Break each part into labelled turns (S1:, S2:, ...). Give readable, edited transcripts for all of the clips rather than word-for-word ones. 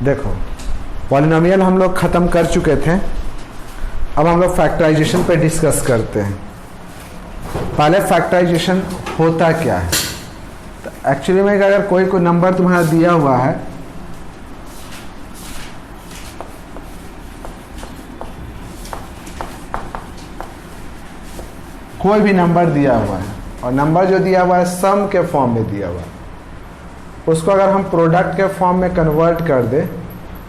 S1: देखो पॉलिनोमियल हम लोग ख़त्म कर चुके थे, अब हम लोग फैक्टराइजेशन पे डिस्कस करते हैं। पहले फैक्टराइजेशन होता क्या है। तो एक्चुअली में अगर कोई नंबर तुम्हारा दिया हुआ है, कोई भी नंबर दिया हुआ है और नंबर जो दिया हुआ है सम के फॉर्म में दिया हुआ है, उसको अगर हम प्रोडक्ट के फॉर्म में कन्वर्ट कर दे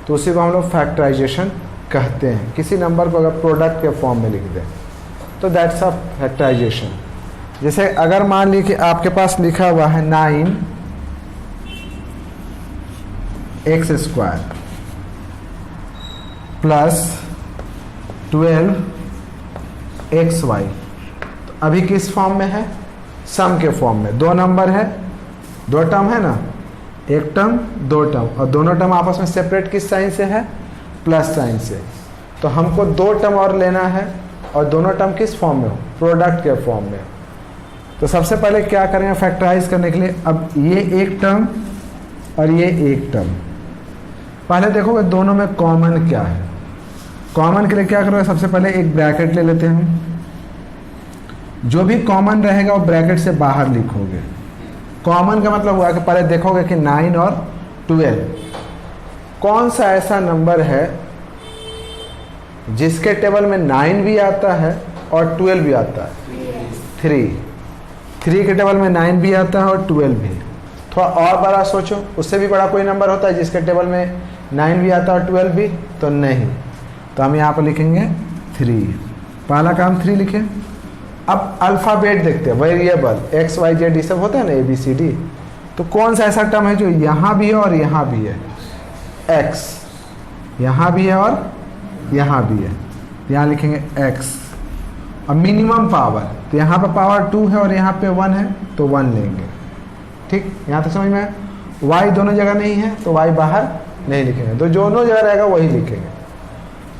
S1: तो उसी को हम लोग फैक्टराइजेशन कहते हैं। किसी नंबर को अगर प्रोडक्ट के फॉर्म में लिख दें तो दैट्स अ फैक्टराइजेशन। जैसे अगर मान ली कि आपके पास लिखा हुआ है 9x² प्लस 12xy, तो अभी किस फॉर्म में है? सम के फॉर्म में। दो नंबर है, दो टर्म है ना, एक टर्म दो टर्म, और दोनों टर्म आपस में सेपरेट किस साइन से है? प्लस साइन से। तो हमको दो टर्म और लेना है और दोनों टर्म किस फॉर्म में हो? प्रोडक्ट के फॉर्म में। तो सबसे पहले क्या करेंगे फैक्टराइज करने के लिए? अब ये एक टर्म और ये एक टर्म, पहले देखोगे दोनों में कॉमन क्या है। कॉमन के लिए क्या करोगे? सबसे पहले एक ब्रैकेट ले लेते हैं हम। जो भी कॉमन रहेगा वो ब्रैकेट से बाहर लिखोगे। कॉमन का मतलब हुआ कि पहले देखोगे कि 9 और 12 कौन सा ऐसा नंबर है जिसके टेबल में 9 भी आता है और 12 भी आता है? 3 के टेबल में 9 भी आता है और 12 भी। थोड़ा और बड़ा सोचो, उससे भी बड़ा कोई नंबर होता है जिसके टेबल में 9 भी आता है और 12 भी? तो नहीं। तो हम यहाँ पर लिखेंगे 3। पहला काम 3 लिखे। अब अल्फ़ाबेट देखते हैं, वेरिएबल एक्स वाई जेड ये सब होता है ना, ABCD। तो कौन सा ऐसा टर्म है जो यहाँ भी है और यहाँ भी है? x यहाँ भी है और यहाँ भी है, यहाँ लिखेंगे x। और मिनिमम पावर, तो यहाँ पर पावर 2 है और यहाँ पे 1 है तो 1 लेंगे। ठीक, यहाँ तक समझ में आया? y दोनों जगह नहीं है तो y बाहर नहीं लिखेंगे, तो दोनों जगह रहेगा वही लिखेंगे।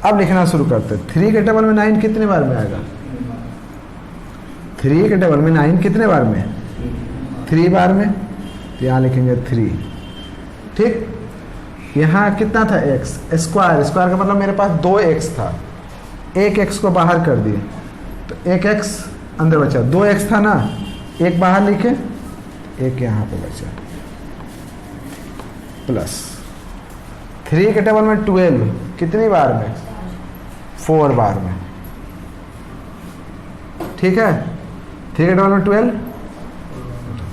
S1: अब लिखना शुरू करते हैं। 3 के टेबल में 9 कितने बार में आएगा? 3 के टेबल में 9 कितने बार में? 3 बार में, तो यहाँ लिखेंगे 3। ठीक, यहाँ कितना था? x square. स्क्वायर का मतलब मेरे पास 2x था, एक x को बाहर कर दिए तो एक x अंदर बचा। 2x था ना, एक बाहर लिखे, एक यहाँ पे बचा, प्लस 3 के टेबल में 12 कितनी बार में? 4 बार में। ठीक है, 3 के टेबल में 12,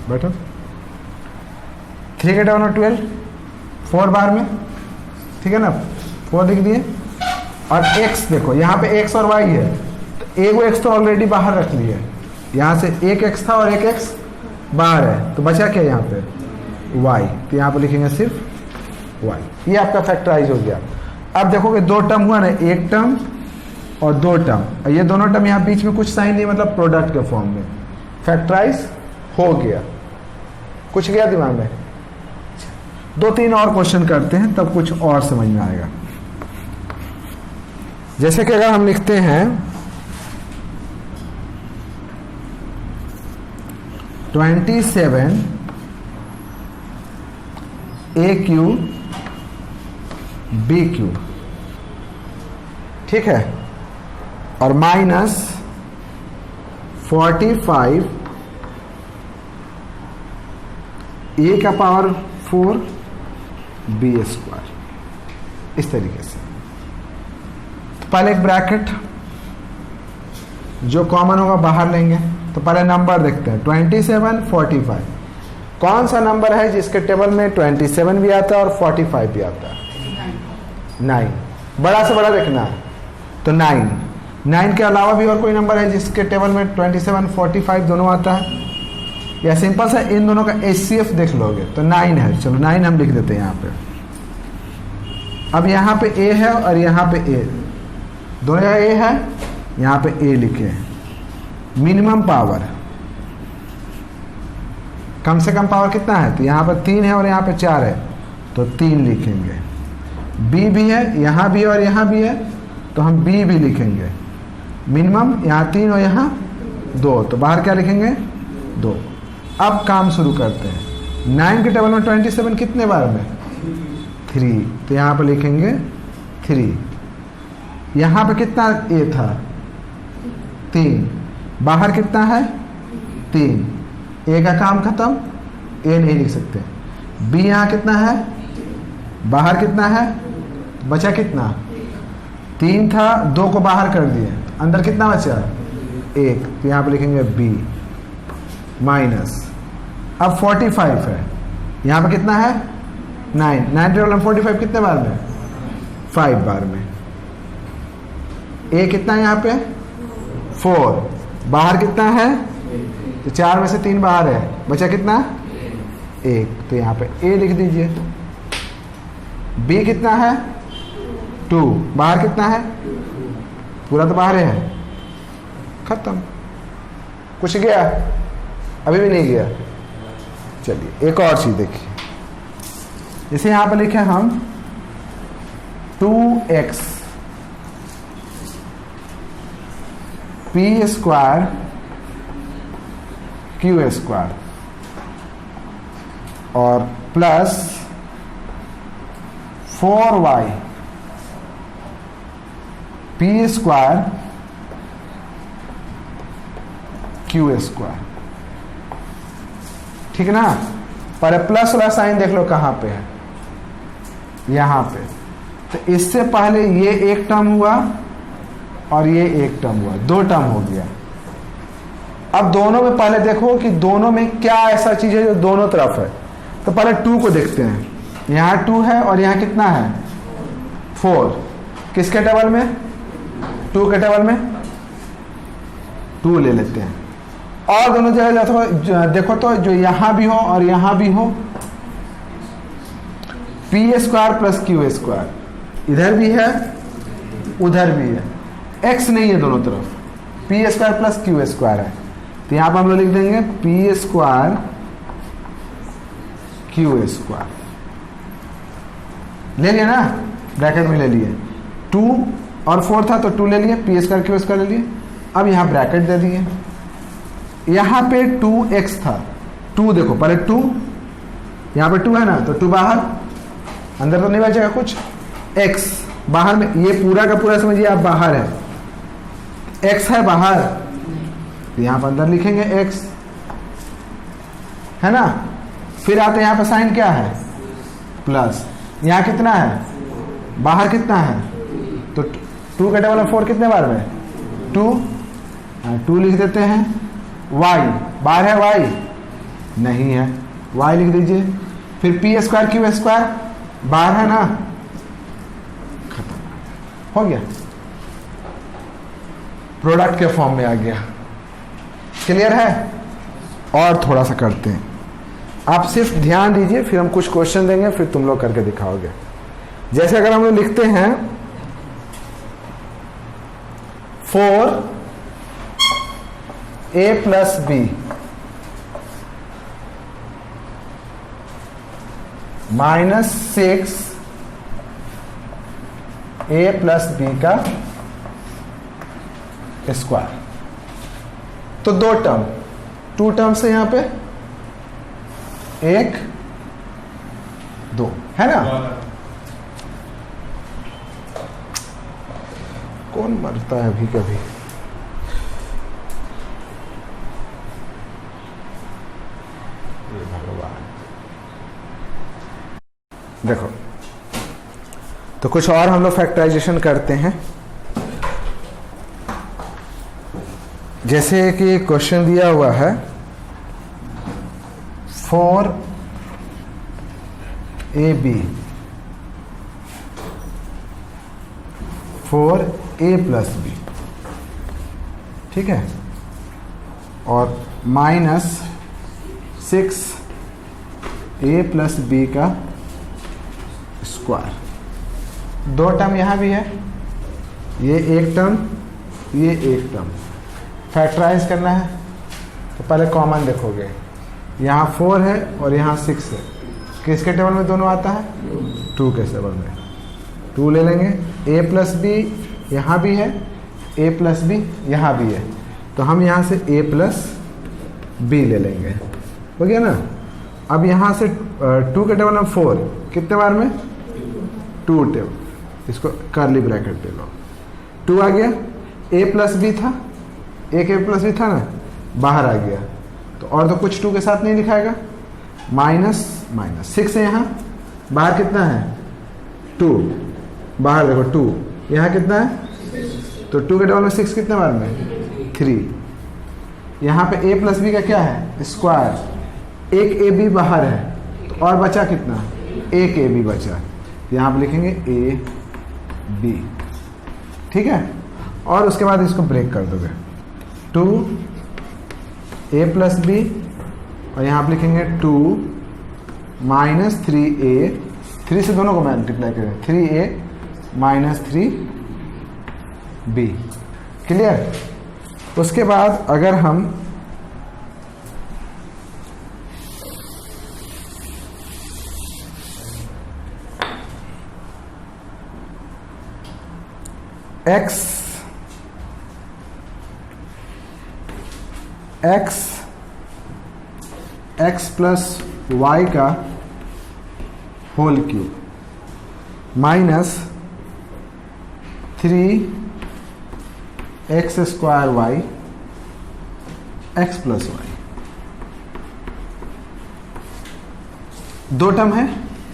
S1: बैठो, 3 के टेबल में 12 4 बार में, ठीक है ना, 4 लिख दिए। और x देखो, यहाँ पे x और y है, तो एक x तो ऑलरेडी बाहर रख लिए, यहाँ से एक x था और एक x बाहर है, तो बचा क्या यहाँ पे? y। तो यहाँ पे लिखेंगे सिर्फ y। ये आपका फैक्टराइज हो गया। अब देखोगे दो टर्म हुआ ना, एक टर्म और दो टर्म, और ये दोनों टर्म यहाँ बीच में कुछ साइन नहीं, मतलब प्रोडक्ट के फॉर्म में फैक्टराइज हो गया। कुछ गया दिमाग में? 2-3 और क्वेश्चन करते हैं तब कुछ और समझ में आएगा। जैसे कि अगर हम लिखते हैं 27 AQ BQ, ठीक है, और माइनस 45 A का पावर 4 B², इस तरीके से। पहले एक ब्रैकेट, जो कॉमन होगा बाहर लेंगे। तो पहले नंबर देखते हैं, 27 45। कौन सा नंबर है जिसके टेबल में 27 भी आता है और 45 भी आता है? 9। बड़ा से बड़ा देखना है तो 9 के अलावा भी और कोई नंबर है जिसके टेबल में 27 45 दोनों आता है? या सिंपल सा इन दोनों का HCF देख लोगे तो 9 है। चलो 9 हम लिख देते हैं यहाँ पे। अब यहाँ पे A है और यहाँ पे A, दोनों जगह A है, यहाँ पे A लिखे। मिनिमम पावर, कम से कम पावर कितना है? तो यहाँ पर 3 है और यहाँ पे 4 है तो 3 लिखेंगे। B भी है, यहाँ भी है और यहाँ भी है, तो हम B भी लिखेंगे। मिनिमम यहाँ 3 और यहाँ 2, तो बाहर क्या लिखेंगे? 2। अब काम शुरू करते हैं। 9 के टेबल में 27 कितने बार में? 3, तो यहाँ पे लिखेंगे 3। यहाँ पे कितना ए था? 3। बाहर कितना है? 3। ए का काम खत्म, ए नहीं लिख सकते। बी यहाँ कितना है? बाहर कितना है? बचा कितना? 3 था, 2 को बाहर कर दिए, अंदर कितना बचा? 1, तो यहाँ पे लिखेंगे बी माइनस। अब 45 है, यहाँ पे कितना है? 9। 9 45 कितने बार में? 5 बार में। ए कितना है यहाँ पे? 4। बाहर कितना है? तो 4 में से 3 बाहर है, बचा कितना? 1, तो यहाँ पे ए लिख दीजिए। बी कितना है? 2। बाहर कितना है? पूरा तो बाहर है, खत्म। कुछ गया? अभी भी नहीं गया। चलिए एक और चीज देखिए, जैसे यहां पर लिखे हम 2x p square q square और plus 4y p square q square. ठीक ना? पर प्लस वाला साइन देख लो कहां पे है, यहां पे। तो इससे पहले ये एक टर्म हुआ और ये एक टर्म हुआ, 2 टर्म हो गया। अब दोनों में पहले देखो कि दोनों में क्या ऐसा चीज है जो दोनों तरफ है। तो पहले 2 को देखते हैं, यहां 2 है और यहां कितना है? 4। किसके टेबल में? 2 के टेबल में 2 ले लेते हैं। और दोनों जगह देखो तो जो यहां भी हो और यहां भी हो, P square plus Q square, इधर भी है उधर भी है, एक्स नहीं है दोनों तरफ, P square plus Q square है। तो यहां पर हम लोग लिख देंगे पी स्क्वायर क्यू स्क्वायर। ले लिया ना, ब्रैकेट में ले लिए। 2 और 4 था तो 2 ले लिए, पी स्क्वायर क्यू स्क्वायर ले लिए। अब यहां ब्रैकेट दे दिए, यहां पे 2x था, 2 देखो पहले 2, यहां पे 2 है ना, तो 2 बाहर, अंदर तो नहीं बचेगा कुछ, x बाहर में, ये पूरा का पूरा समझिए आप बाहर है, x है बाहर, तो यहां पर अंदर लिखेंगे x, है ना। फिर आते हैं यहां पर साइन क्या है? प्लस। यहां कितना है? बाहर कितना है? तो 2 का टेबल 4 कितने बार में? 2 लिख देते हैं। y बाहर है, y नहीं है, y लिख दीजिए। फिर पी स्क्वायर क्यू स्क्वायर बाहर है ना, खत्म हो गया, प्रोडक्ट के फॉर्म में आ गया। क्लियर है? और थोड़ा सा करते हैं, आप सिर्फ ध्यान दीजिए, फिर हम कुछ क्वेश्चन देंगे, फिर तुम लोग करके दिखाओगे। जैसे अगर हम लोग लिखते हैं 4a plus B minus 6a plus B का स्क्वायर, तो 2 टर्म, 2 टर्म्स है यहां पे, 1 2 है ना। कौन मरता है अभी कभी? भगवान। देखो तो कुछ और हम लोग फैक्टराइजेशन करते हैं। जैसे कि क्वेश्चन दिया हुआ है 4ab 4a प्लस बी, ठीक है, और माइनस 6a प्लस बी का स्क्वायर। 2 टर्म यहाँ भी है, ये एक टर्म, ये एक टर्म। फैक्टराइज करना है तो पहले कॉमन देखोगे, यहाँ 4 है और यहाँ 6 है, किसके टेबल में दोनों आता है? 2 के टेबल में। 2 ले लेंगे, a प्लस बी यहाँ भी है, a प्लस बी यहाँ भी है, तो हम यहाँ से a प्लस बी ले लेंगे, हो गया ना। अब यहाँ से 2 के टेबल में 4 कितने बार में? 2 टर्म, इसको करली ब्रैकेट दे लो, 2 आ गया, a प्लस बी था, एक a प्लस बी था ना, बाहर आ गया, तो और तो कुछ 2 के साथ नहीं लिखाएगा, माइनस माइनस 6 है यहाँ, बाहर कितना है 2, बाहर देखो 2, यहाँ कितना है, तो 2 के डबल में 6 कितने बार में 3, यहाँ पे a प्लस बी का क्या है स्क्वायर, एक ए बी बाहर है, तो और बचा कितना, एक ए बी बचा, यहाँ पे लिखेंगे ए बी, ठीक है। और उसके बाद इसको ब्रेक कर दोगे, 2 ए प्लस बी, और यहाँ पे लिखेंगे 2 माइनस 3a, 3 से दोनों को मल्टीप्लाई करें, 3a माइनस 3b, क्लियर। उसके बाद अगर हम x प्लस वाई का whole cube minus 3x square Y x plus Y, 2 term है,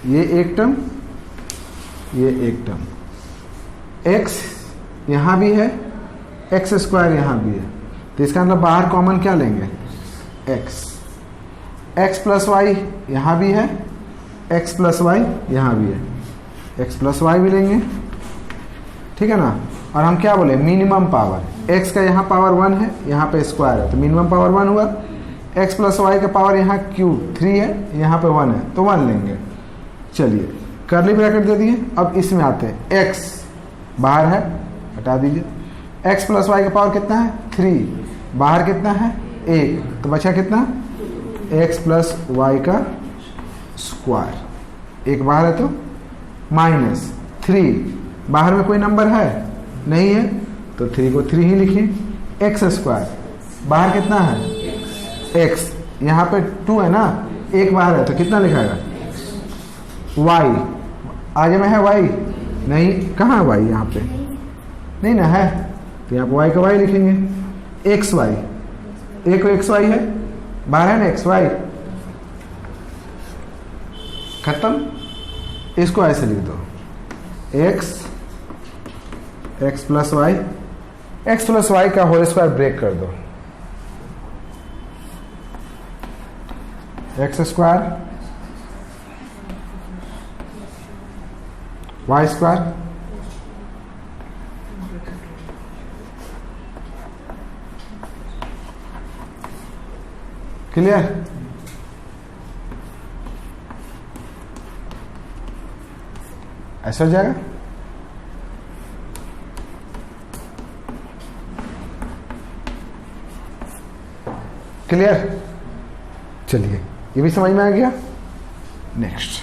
S1: ये एक टर्म, ये एक टर्म, x यहाँ भी है, x स्क्वायर यहाँ भी है, तो इसका मतलब बाहर कॉमन क्या लेंगे x प्लस वाई यहाँ भी है, x प्लस वाई यहाँ भी है, x प्लस वाई भी लेंगे, ठीक है ना। और हम क्या बोले मिनिमम पावर, x का यहाँ पावर 1 है, यहाँ पे स्क्वायर है, तो मिनिमम पावर 1 हुआ, x प्लस वाई का पावर यहाँ क्यूब 3 है, यहाँ पे 1 है, तो 1 लेंगे। चलिए कर्ली ब्रैकेट दे दिए, अब इसमें आते हैं, x बाहर है, हटा दीजिए, x प्लस वाई का पावर कितना है 3, बाहर कितना है 1, तो बचा कितना x प्लस वाई का स्क्वायर, 1 बाहर है तो माइनस 3, बाहर में कोई नंबर है नहीं है, तो 3 को 3 ही लिखिए, x स्क्वायर, बाहर कितना है x, यहाँ पे 2 है ना, 1 बाहर है, तो कितना लिखाएगा y, आगे में है y नहीं, कहाँ है y, यहाँ पे नहीं ना है, तो यहाँ पे y का y लिखेंगे, xy, एक xy है, बाहर है ना xy, खत्म। इसको ऐसे लिख दो, x plus Y, x plus Y का होल स्क्वायर ब्रेक कर दो, x square Y square, clear. ऐसा हो जाएगा, क्लियर। चलिए ये भी समझ में आ गया। नेक्स्ट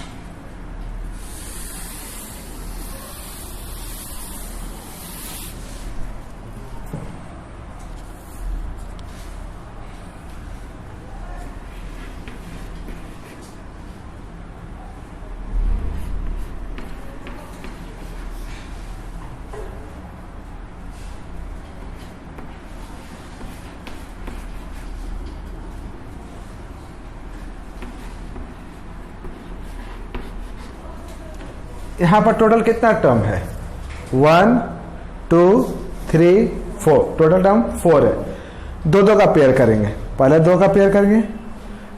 S1: यहां पर टोटल कितना टर्म है 1 2 3 4, टोटल टर्म 4 है। 2 का पेयर करेंगे, पहले 2 का पेयर करेंगे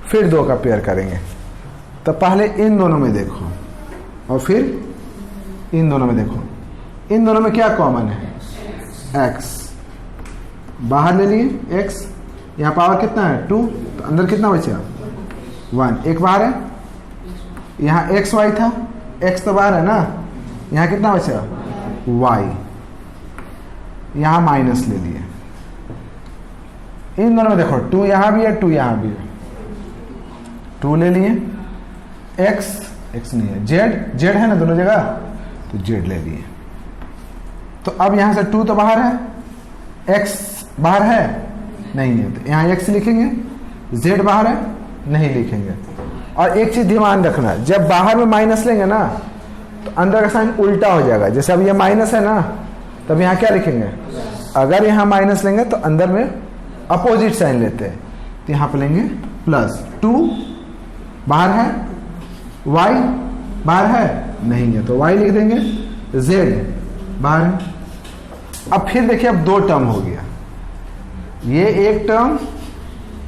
S1: फिर 2 का पेयर करेंगे, तो पहले इन दोनों में देखो और फिर इन दोनों में देखो, इन दोनों में क्या कॉमन है x, बाहर ले लिए x, यहाँ पावर कितना है 2, तो अंदर कितना बचा 1, एक बाहर है, यहाँ एक्स वाई था, x तो बाहर है ना, यहाँ कितना बचा y, यहाँ माइनस ले लिए, इन दोनों में देखो 2 यहाँ भी है 2 यहाँ भी है, 2 ले लिए, x नहीं है, z है ना दोनों जगह, तो z ले लिए। तो अब यहाँ से 2 तो बाहर है, x बाहर है नहीं है, तो यहाँ x लिखेंगे, z बाहर है नहीं लिखेंगे। और एक चीज ध्यान रखना, जब बाहर में माइनस लेंगे ना तो अंदर का साइन उल्टा हो जाएगा। जैसे अब ये माइनस है ना, तब यहाँ क्या लिखेंगे? अगर यहाँ माइनस लेंगे तो अंदर में अपोजिट साइन लेते हैं, तो यहाँ पे लेंगे प्लस। 2 बाहर है, y बाहर है नहीं है, तो y लिख देंगे। z बाहर है। अब फिर देखिए, अब 2 टर्म हो गया, ये एक टर्म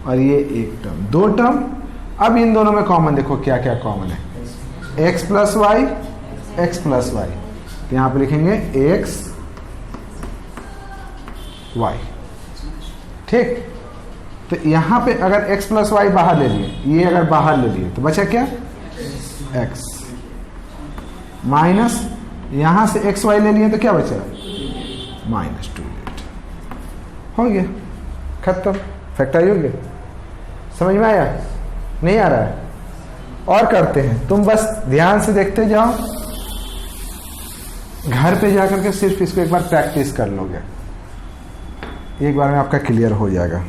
S1: और ये एक टर्म, 2 टर्म। अब इन दोनों में कॉमन देखो क्या क्या कॉमन है, x plus Y, X plus Y, तो यहाँ पे लिखेंगे x y। ठीक, तो यहाँ पे अगर x प्लस वाई बाहर ले लिए, ये अगर बाहर ले लिए तो बचा क्या? x माइनस, यहाँ से एक्स वाई ले लिए तो क्या बचा? -2 हो गया, खत्म, फैक्टराइज हो गया। समझ में आया? नहीं आ रहा है? और करते हैं, तुम बस ध्यान से देखते जाओ, घर पे जाकर के सिर्फ इसको एक बार प्रैक्टिस कर लोगे, एक बार में आपका क्लियर हो जाएगा।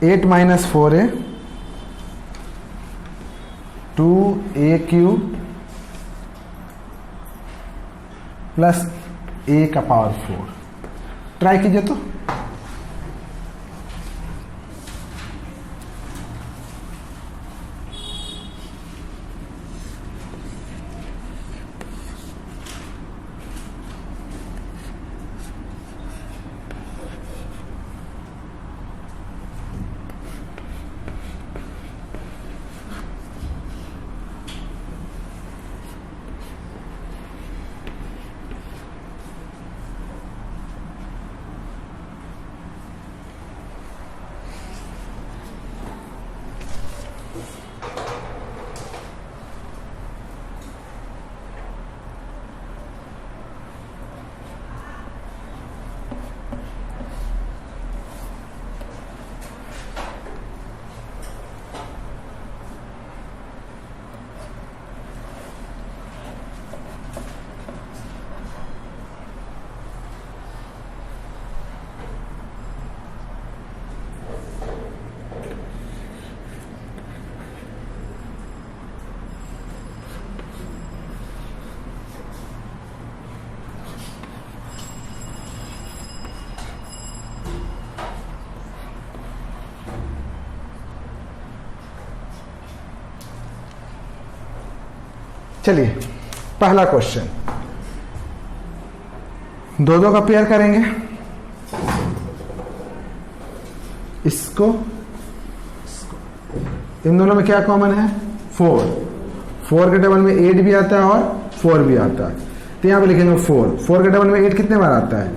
S1: Eight minus 4a 2a³ plus a का पावर 4। ट्राई कीजिए तो। चलिए, पहला क्वेश्चन, दो का पेयर करेंगे, इसको इन दोनों में क्या कॉमन है? 4 के टेबल में 8 भी आता है और 4 भी आता है, तो यहाँ पे लिखेंगे 4 के टेबल में 8 कितने बार आता है?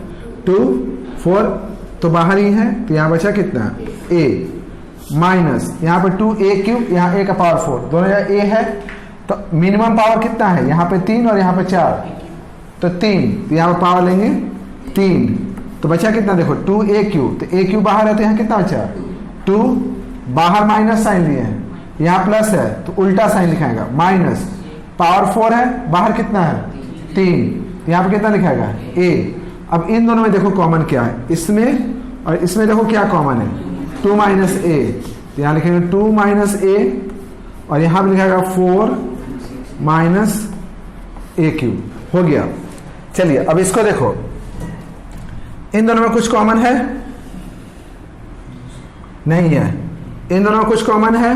S1: 2 4 तो बाहर ही है, तो यहाँ बचा कितना? a माइनस यहाँ पे 2a³, यहाँ a का पावर 4, दोनों जगह a है, तो मिनिमम पावर कितना है? यहाँ पे 3 और यहाँ पे 4, तो 3, तो यहाँ पे पावर लेंगे 3, तो बचा कितना? देखो 2a³, तो a³ बाहर है, तो यहाँ कितना बचा? 2, बाहर माइनस साइन लिए हैं, यहाँ प्लस है तो उल्टा साइन लिखाएगा, माइनस, पावर 4 है, बाहर कितना है? 3, तो यहाँ पे कितना लिखाएगा? a। अब इन दोनों में देखो कॉमन क्या है, इसमें और इसमें देखो क्या कॉमन है? 2 माइनस a, तो यहाँ लिखेंगे 2 माइनस a, और यहाँ पे लिखाएगा 4 माइनस a³। हो गया। चलिए अब इसको देखो, इन दोनों में कुछ कॉमन है? नहीं है। इन दोनों में कुछ कॉमन है?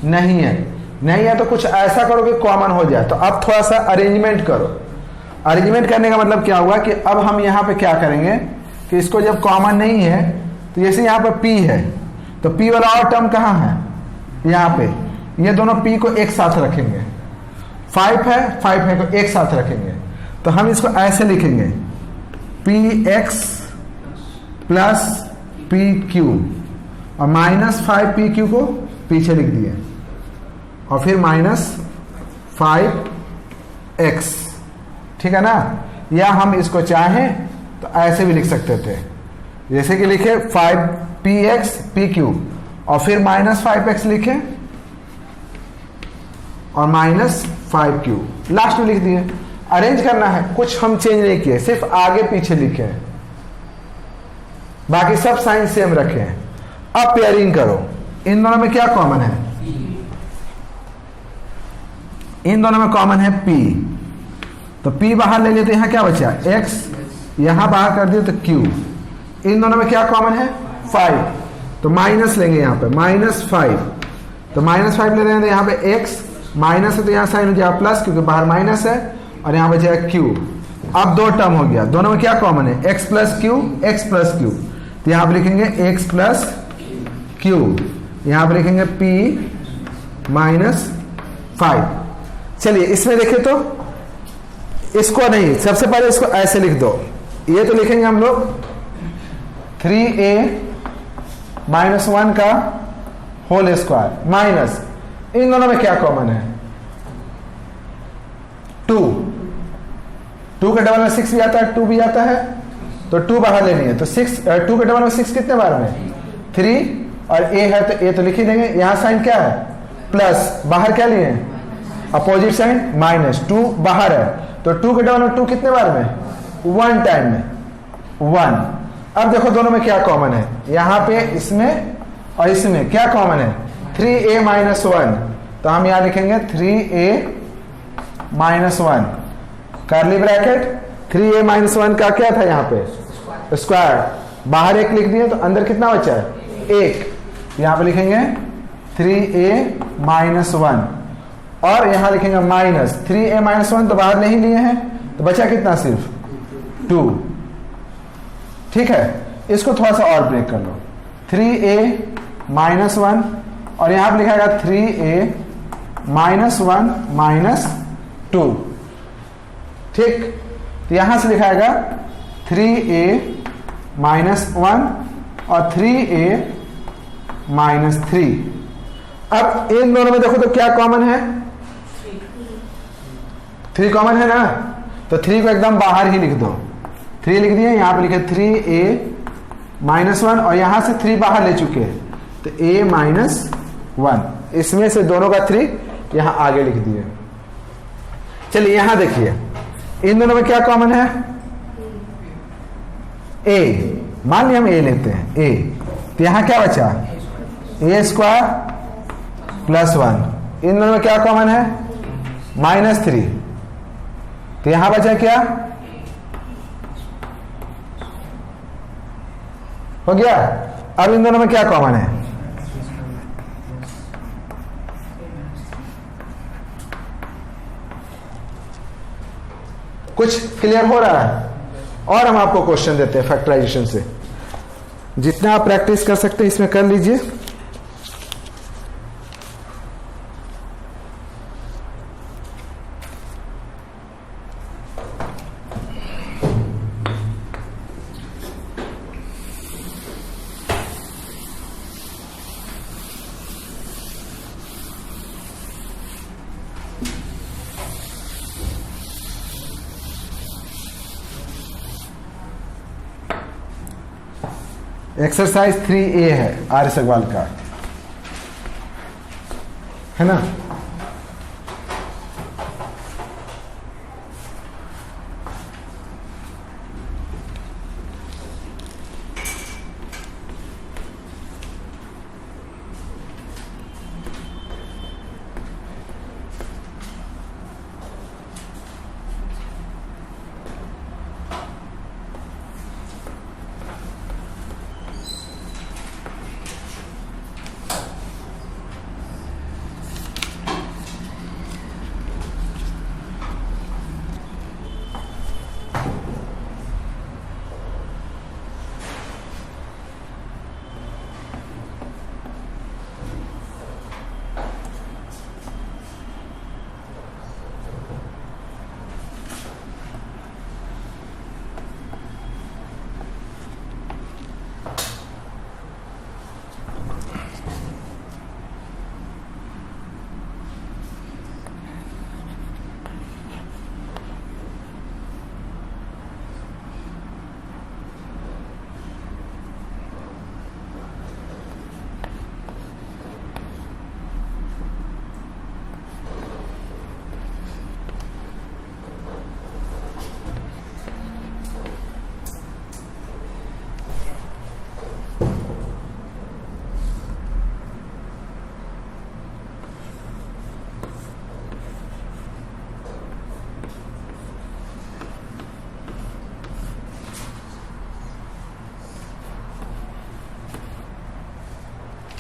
S1: नहीं है। नहीं है तो कुछ ऐसा करो कि कॉमन हो जाए। तो अब थोड़ा सा अरेंजमेंट करो। अरेंजमेंट करने का मतलब क्या हुआ कि अब हम यहाँ पे क्या करेंगे कि इसको जब कॉमन नहीं है तो जैसे यहाँ पे p है, तो p वाला और टर्म कहाँ है? यहाँ पे। ये दोनों p को एक साथ रखेंगे, 5 है तो एक साथ रखेंगे, तो हम इसको ऐसे लिखेंगे px प्लस pq, और -5pq को पीछे लिख दिए, और फिर -5x, ठीक है ना। या हम इसको चाहें तो ऐसे भी लिख सकते थे, जैसे कि लिखे 5px pq और फिर -5x लिखे और -5q लास्ट में लिख दिए। अरेंज करना है, कुछ हम चेंज नहीं किए, सिर्फ आगे पीछे लिखे हैं, बाकी सब साइन सेम रखे हैं। अब पेयरिंग करो, इन दोनों में क्या कॉमन है? इन दोनों में कॉमन है p, तो p बाहर ले लिए तो यहां क्या बचा? x, यहां बाहर कर दिए तो q। इन दोनों में क्या कॉमन है? 5, तो माइनस लेंगे यहां पे, -5, तो -5 ले रहे हैं तो यहां पे x माइनस है तो यहां साइन हो जाएगा प्लस, क्योंकि बाहर माइनस है, और यहां बचेगा q। अब दो टर्म हो गया, दोनों में क्या कॉमन है? x plus q, x plus q, तो यहां पर लिखेंगे x प्लस q, यहां पर लिखेंगे p माइनस 5। चलिए इसमें देखें तो इसको नहीं, सबसे पहले इसको ऐसे लिख दो, ये तो लिखेंगे हम लोग 3a माइनस 1 का होल स्क्वायर माइनस, इन दोनों में क्या कॉमन है? 2 के डबल में 6 भी आता है, 2 भी आता है, तो 2 बाहर लेनी है, तो 2 के डबल में 6 कितने बार में? 3, और a है तो a तो लिख ही देंगे। यहां साइन क्या है? प्लस, बाहर क्या लिए? अपोजिट साइन माइनस, 2 बाहर है, तो 2 के डबल में 2 कितने बार में? 1 टाइम में 1। अब देखो दोनों में क्या कॉमन है, यहां पे इसमें और इसमें क्या कॉमन है? 3a माइनस 1, तो हम यहां लिखेंगे 3a minus 1 curly bracket, 3a minus 1 का क्या था यहां पे? स्क्वायर, बाहर 1 लिख दिए तो अंदर कितना बचा है? 1, यहां पे लिखेंगे 3a माइनस 1, और यहां लिखेंगे माइनस 3a माइनस 1, तो बाहर नहीं लिए हैं, तो बचा कितना? सिर्फ 2। ठीक है, इसको थोड़ा सा और ब्रेक कर लो, 3a माइनस 1, और यहां पर लिखा जाएगा 3a माइनस 1 माइनस 2। ठीक, तो यहां से लिखाएगा 3a माइनस 1 और 3a माइनस 3। अब इन दोनों में देखो तो क्या कॉमन है? 3 कॉमन है ना, तो 3 को एकदम बाहर ही लिख दो, 3 लिख दिए, यहां पे लिखे 3a माइनस 1, और यहां से 3 बाहर ले चुके हैं, तो a माइनस 1, इसमें से दोनों का 3 यहां आगे लिख दिए। चलिए यहां देखिए, इन दोनों में क्या कॉमन है? a, मान लिया हम a लेते हैं, a, तो यहां क्या बचा? a square plus 1। इन दोनों में क्या कॉमन है? -3, तो यहां बचा क्या? हो गया। अब इन दोनों में क्या कॉमन है? कुछ क्लियर हो रहा है? और हम आपको क्वेश्चन देते हैं फैक्टराइजेशन से, जितना आप प्रैक्टिस कर सकते हैं इसमें कर लीजिए। एक्सरसाइज 3A है आर्य सगवाल का, है ना?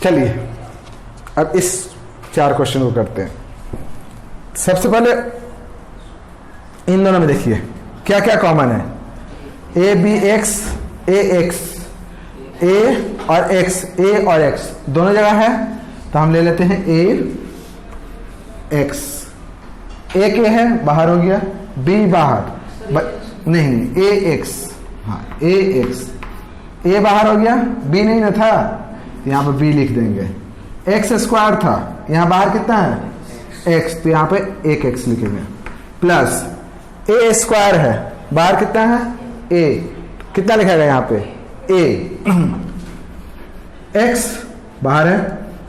S1: चलिए अब इस 4 क्वेश्चन को करते हैं। सबसे पहले इन दोनों में देखिए क्या क्या कॉमन है। A B x, A x, A और एक्स, ए और एक्स दोनों जगह है, तो हम ले लेते हैं ए एक्स। ए के है बाहर हो गया, बी बाहर नहीं, ए एक्स, हाँ ए एक्स, ए बाहर हो गया, बी नहीं ना था, यहाँ पर बी लिख देंगे। एक्स स्क्वायर था, यहाँ बाहर कितना है एक्स, तो यहाँ पे एक एक्स लिखेंगे, प्लस ए स्क्वायर है, बाहर कितना है ए, कितना लिखेगा यहाँ पे ए, एक्स बाहर है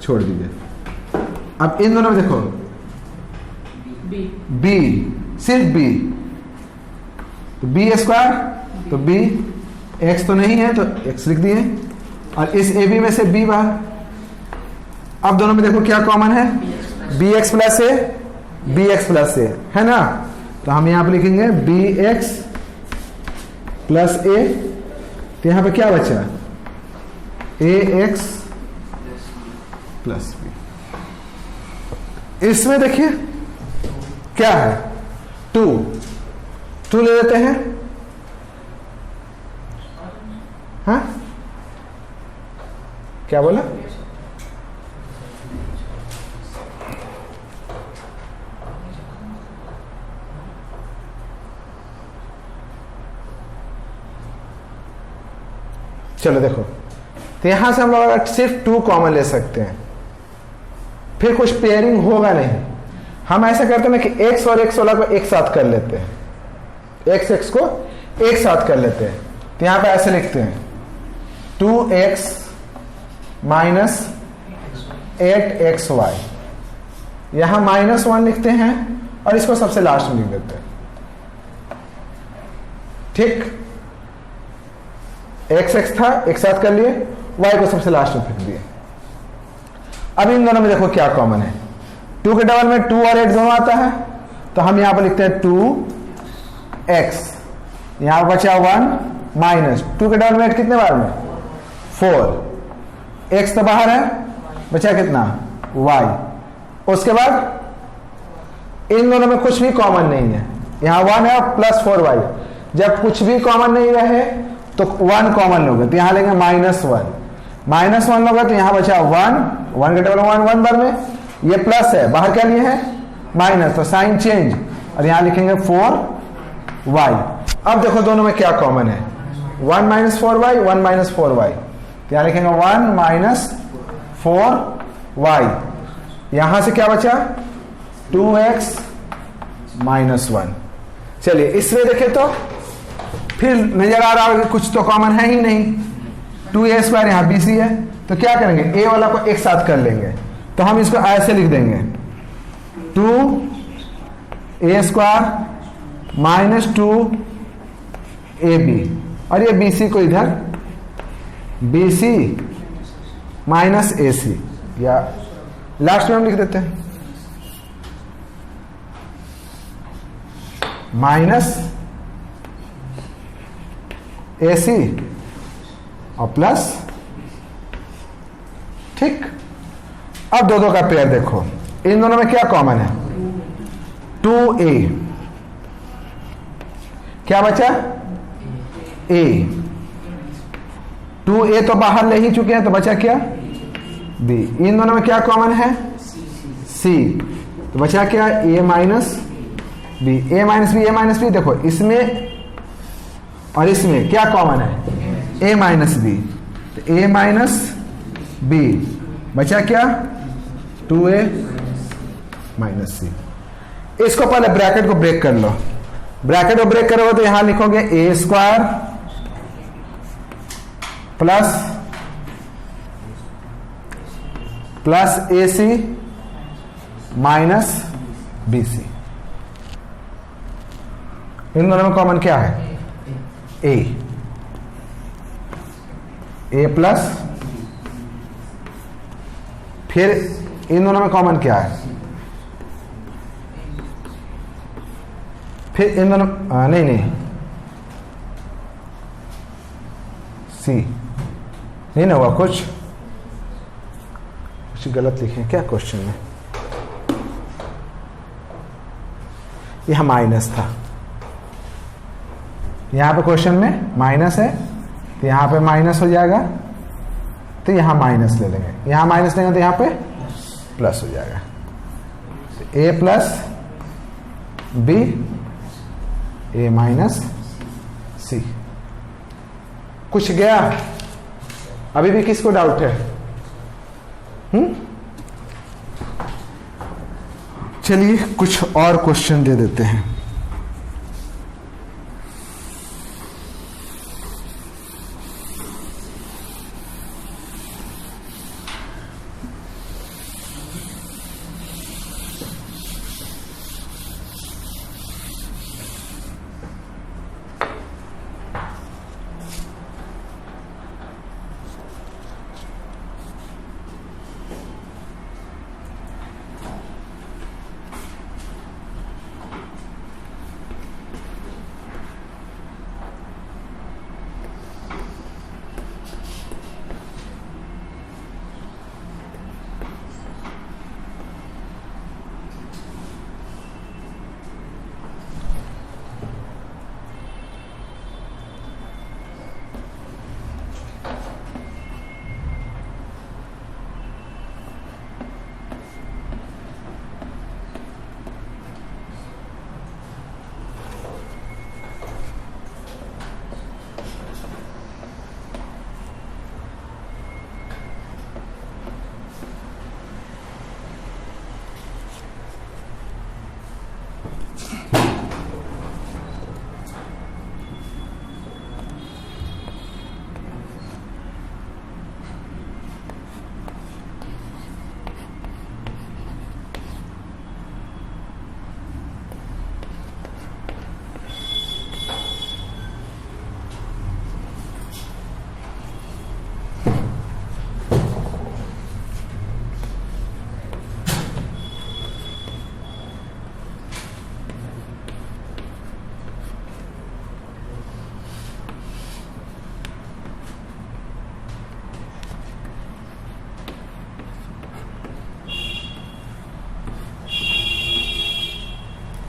S1: छोड़ दीजिए। अब इन दोनों में देखो बी, सिर्फ बी, तो बी स्क्वायर, तो बी, एक्स तो नहीं है तो एक्स लिख दिए, और इस ए बी में से बी बाहर। अब दोनों में देखो क्या कॉमन है, बी एक्स प्लस ए, बी एक्स प्लस ए है ना, तो हम यहां पर लिखेंगे बी एक्स प्लस ए, तो यहां पे क्या बचा ए एक्स प्लस बी। इसमें देखिए क्या है 2 ले लेते हैं, हाँ क्या बोला, चलो देखो, तो यहां से हम लोग सिर्फ 2 कॉमन ले सकते हैं, फिर कुछ पेयरिंग होगा नहीं। हम ऐसा करते हैं कि x और x वाला को एक साथ कर लेते हैं, x को एक साथ कर लेते हैं, तो यहां पे ऐसे लिखते हैं 2x माइनस 8xy, यहां -1 लिखते हैं और इसको सबसे लास्ट में लिख देते हैं, ठीक। x था एक साथ कर लिए, y को सबसे लास्ट में फेंक दिए। अब इन दोनों में देखो क्या कॉमन है, 2 के डबल में 2 और 8 दोनों आता है, तो हम यहां पर लिखते हैं 2x, यहां पर बचा 1 माइनस 2 के डबल में 8 कितने बार में 4, x तो बाहर है, बचा कितना y। उसके बाद इन दोनों में कुछ भी कॉमन नहीं है, यहां 1 है प्लस 4y, जब कुछ भी कॉमन नहीं रहे तो 1 कॉमन लोगे, तो यहां लेंगे -1 लोगे, तो यहां बचा 1 के डबल 1 बार में, ये प्लस है, बाहर क्या लिए है माइनस, तो साइन चेंज, और यहां लिखेंगे 4y। अब देखो दोनों में क्या कॉमन है, 1 - 4y, 1 - 4y, तो यहां लिखेंगे 1 - 4y। यहां से क्या बचा 2x - 1। चलिए इसमें देखें तो फिर नजर आ रहा होगा कुछ तो कॉमन है ही नहीं, 2a² यहां bc है, तो क्या करेंगे a वाला को एक साथ कर लेंगे, तो हम इसको ऐसे लिख देंगे 2a² माइनस 2ab, और ये bc को इधर bc माइनस ac, या लास्ट में हम लिख देते हैं माइनस AC और प्लस, ठीक। अब दो का पेयर देखो, इन दोनों में क्या कॉमन है 2a, क्या बचा a, 2a तो बाहर ले ही चुके हैं, तो बचा क्या b। इन दोनों में क्या कॉमन है c, तो बचा क्या a minus b, a minus b। देखो इसमें और इसमें क्या कॉमन है a माइनस b, तो a माइनस b बचा क्या 2a माइनस c। इसको पहले ब्रैकेट को ब्रेक कर लो, ब्रैकेट को ब्रेक करोगे तो यहां लिखोगे a² plus ac minus bc। इन दोनों में कॉमन क्या है a प्लस, फिर इन दोनों में कॉमन क्या है, फिर इन दोनों नहीं सी नहीं ना हुआ कुछ, कुछ गलत लिखे हैं क्या क्वेश्चन में? यह माइनस था, यहां पे क्वेश्चन में माइनस है तो यहां पे माइनस हो जाएगा, तो यहां माइनस ले लेंगे, यहां माइनस लेंगे तो यहां पे प्लस हो जाएगा। ए प्लस बी ए माइनस सी। कुछ गया? अभी भी किसको डाउट है? चलिए कुछ और क्वेश्चन दे देते हैं।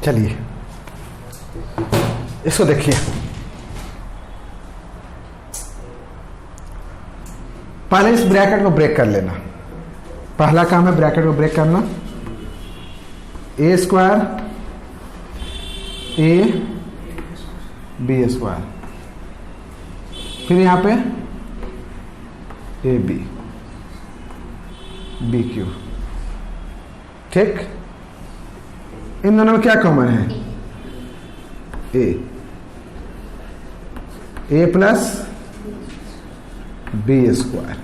S1: चलिए इसको देखिए, पहले इस ब्रैकेट को ब्रेक कर लेना। पहला काम है ब्रैकेट को ब्रेक करना। ए स्क्वायर ए बी स्क्वायर, फिर यहां पे ए बी बी क्यू। ठीक, इन दोनों में क्या कॉमन है? ए प्लस बी स्क्वायर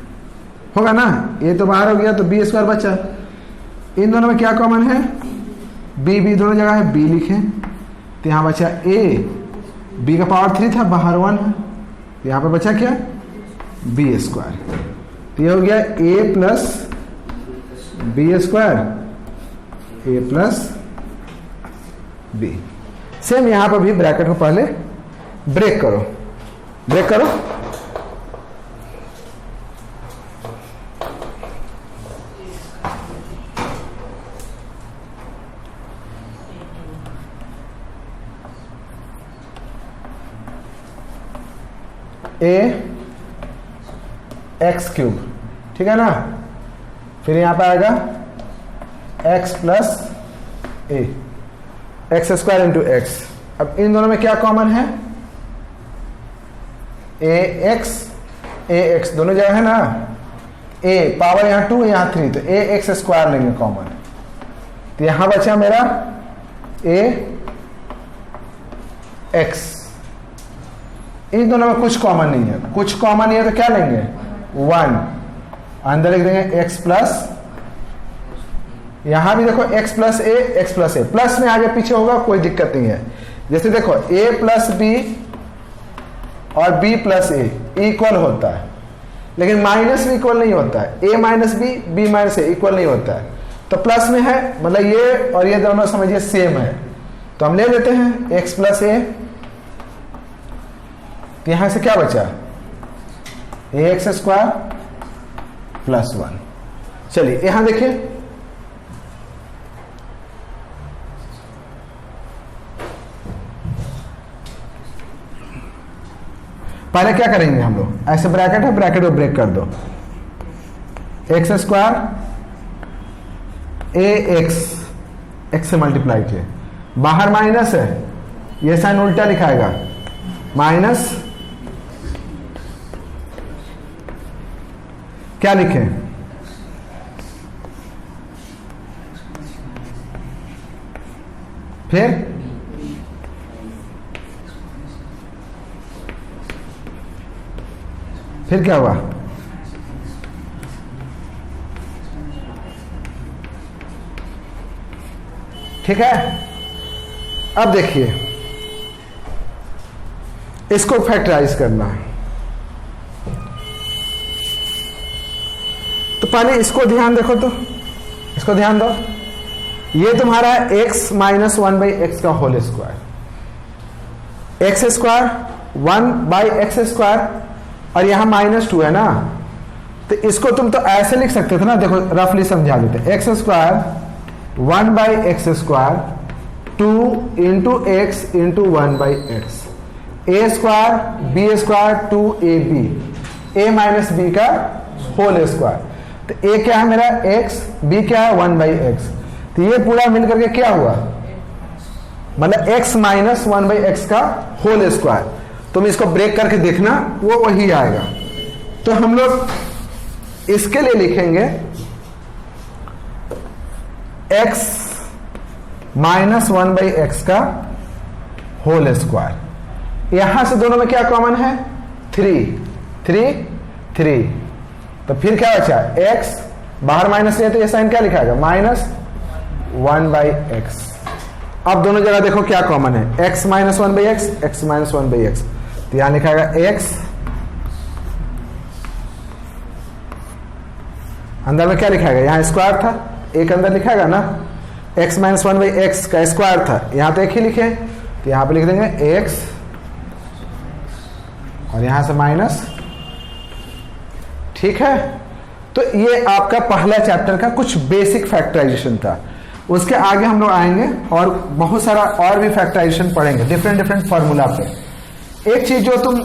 S1: होगा ना। ए तो बाहर हो गया तो बी स्क्वायर बचा। इन दोनों में क्या कॉमन है? बी बी दोनों जगह है, बी लिखें तो यहां बचा ए, बी का पावर 3 था, बाहर 1 है, यहां पे बचा क्या? B square. तो ये हो गया A plus B square, A plus B. Same यहां पर भी ब्रैकेट को पहले ब्रेक करो, ब्रेक करो। ए एक्स क्यूब, ठीक है ना। फिर यहां पर आएगा एक्स प्लस ए, एक्स स्क्वायर इंटू एक्स। अब इन दोनों में क्या कॉमन है? ए एक्स दोनों जगह है ना। ए पावर यहां 2 यहां 3, तो ए एक्स स्क्वायर लेंगे कॉमन, तो यहां बचा मेरा ए एक्स। इन दोनों में कुछ कॉमन नहीं है, कुछ कॉमन नहीं है तो क्या लेंगे? 1, अंदर लिख देंगे एक्स प्लस, यहां भी देखो x प्लस ए, एक्स प्लस ए, प्लस में आगे पीछे होगा कोई दिक्कत नहीं है। जैसे देखो a प्लस बी और b प्लस ए इक्वल होता है, लेकिन माइनस भी इक्वल नहीं होता है। a minus B, b minus A equal नहीं होता है। तो प्लस में है मतलब ये और ये दोनों समझिए सेम है, तो हम ले लेते हैं x प्लस ए। तो यहां से क्या बचा? ए एक्स स्क्वायर प्लस 1। चलिए यहां देखिए, पहले क्या करेंगे हम लोग, ऐसे ब्रैकेट है, ब्रैकेट को ब्रेक कर दो, एक्स स्क्वायर ए एक्स से मल्टीप्लाई किए, बाहर माइनस है, ये साइन उल्टा लिखाएगा, माइनस क्या लिखें, फिर क्या हुआ, ठीक है। अब देखिए इसको फैक्टराइज करना है, तो पहले इसको ध्यान देखो, तो इसको ध्यान दो, ये तुम्हारा है x माइनस 1/x का whole square, X square 1/x square, और यहां -2 है ना, तो इसको तुम तो ऐसे लिख सकते थे ना, देखो रफली समझा देते, X square 1/x square 2 into X into 1/x, A square B square 2ab, a minus B का होल स्क्वायर, तो a क्या है मेरा x, b क्या है 1/x, तो ये पूरा मिलकर के क्या हुआ, मतलब x माइनस 1/x का होल स्क्वायर। तुम इसको ब्रेक करके देखना, वो वही आएगा। तो हम लोग इसके लिए लिखेंगे x माइनस 1/x का होल स्क्वायर, यहां से दोनों में क्या कॉमन है, 3, तो फिर क्या बचा, x बाहर माइनस है, तो ये साइन क्या लिखाएगा, माइनस 1/x। अब दोनों जगह देखो क्या कॉमन है, x minus 1/x, x minus 1/x, तो यहां लिखाएगा x, अंदर में क्या लिखाएगा, यहां स्क्वायर था, एक अंदर लिखाएगा ना, x माइनस 1/x का स्क्वायर था, यहां तो एक ही लिखे, तो यहां पे लिख देंगे x और यहां से माइनस, ठीक है। तो ये आपका पहला चैप्टर का कुछ बेसिक फैक्टराइजेशन था। उसके आगे हम लोग आएंगे और बहुत सारा और भी फैक्टराइजेशन पढ़ेंगे डिफरेंट फॉर्मूला पे। एक चीज जो तुम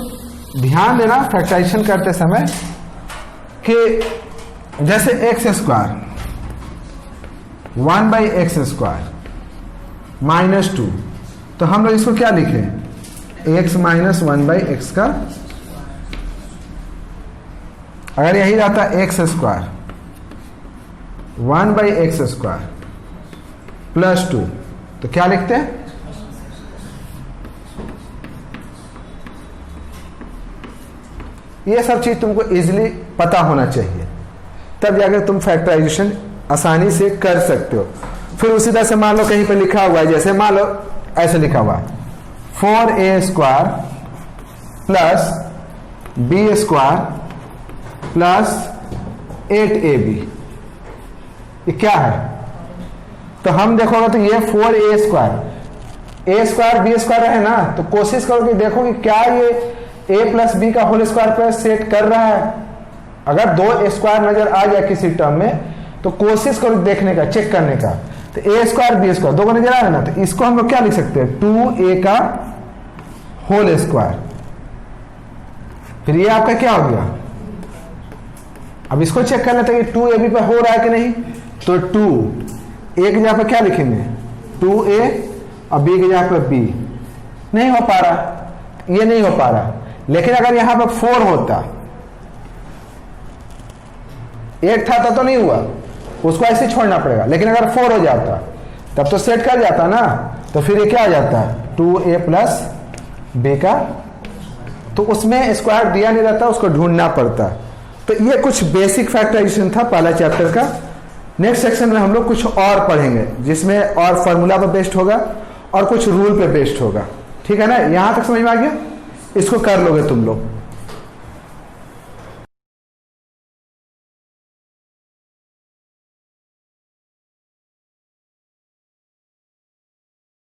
S1: ध्यान देना फैक्टराइजेशन करते समय, कि जैसे एक्स स्क्वायर 1/x स्क्वायर -2, तो हम लोग इसको क्या लिखें, x माइनस 1/x का, अगर यही रहता एक्स स्क्वायर 1/x स्क्वायर +2, तो क्या लिखते हैं, ये सब चीज तुमको इजीली पता होना चाहिए, तब जाकर तुम फैक्टराइजेशन आसानी से कर सकते हो। फिर उसी तरह से मान लो कहीं पे लिखा हुआ है, जैसे मान लो ऐसे लिखा हुआ 4a square plus b square plus 8ab, ये क्या है, तो हम देखोगे तो ये 4a square, a square b square है ना, तो कोशिश करो कि देखो कि क्या ये a प्लस b का होल स्क्वायर पर सेट कर रहा है। अगर दो स्क्वायर नजर आ जाए किसी टर्म में, तो कोशिश करो देखने का, चेक करने का, तो a स्क्वायर b स्क्वायर दो को नजर आ रहा है ना, तो इसको हम लोग क्या लिख सकते हैं, 2a का होल स्क्वायर, फिर ये आपका क्या हो गया, अब इसको चेक करना था कि 2ab पे हो रहा है कि नहीं, तो 2 a की जगह पे क्या लिखेंगे, 2a और b की जगह पे b, नहीं हो पा रहा, ये नहीं हो पा रहा। लेकिन अगर यहां पर 4 होता, 1 था तो नहीं हुआ, उसको ऐसे छोड़ना पड़ेगा, लेकिन अगर 4 हो जाता तब तो सेट कर जाता ना, तो फिर ये क्या आ जाता है 2a प्लस b का, तो उसमें स्क्वायर दिया नहीं रहता, उसको ढूंढना पड़ता। तो ये कुछ बेसिक फैक्टराइजेशन था पहला चैप्टर का। नेक्स्ट सेक्शन में हम लोग कुछ और पढ़ेंगे, जिसमें और फॉर्मूला पे बेस्ड होगा और कुछ रूल पे बेस्ड होगा, ठीक है ना। यहां तक समझ में आ गया, इसको कर लोगे तुम लोग।